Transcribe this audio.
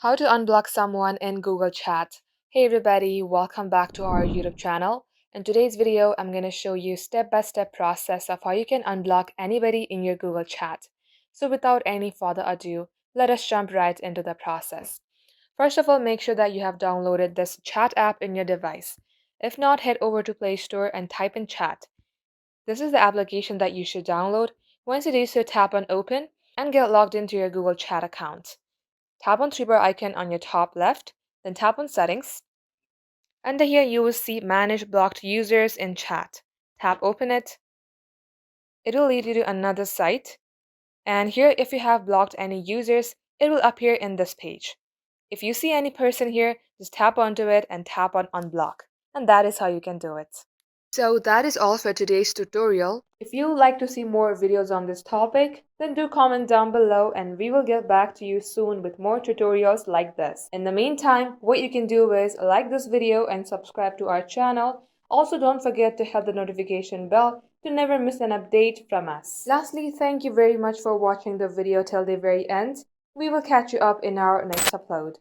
How to unblock someone in Google Chat. Hey everybody, welcome back to our YouTube channel. In today's video, I'm going to show you step-by-step process of how you can unblock anybody in your Google Chat. So without any further ado, let us jump right into the process. First of all, make sure that you have downloaded this chat app in your device. If not, head over to Play Store and type in chat. This is the application that you should download. Once you do so, tap on open and get logged into your Google Chat account. Tap on three bar icon on your top left, then tap on settings. Under here you will see manage blocked users in chat. Tap open it. It will lead you to another site. And here if you have blocked any users, it will appear in this page. If you see any person here, just tap onto it and tap on unblock. And that is how you can do it. So that is all for today's tutorial. If you would like to see more videos on this topic, then do comment down below and we will get back to you soon with more tutorials like this. In the meantime, what you can do is like this video and subscribe to our channel. Also, don't forget to hit the notification bell to never miss an update from us. Lastly, thank you very much for watching the video till the very end. We will catch you up in our next upload.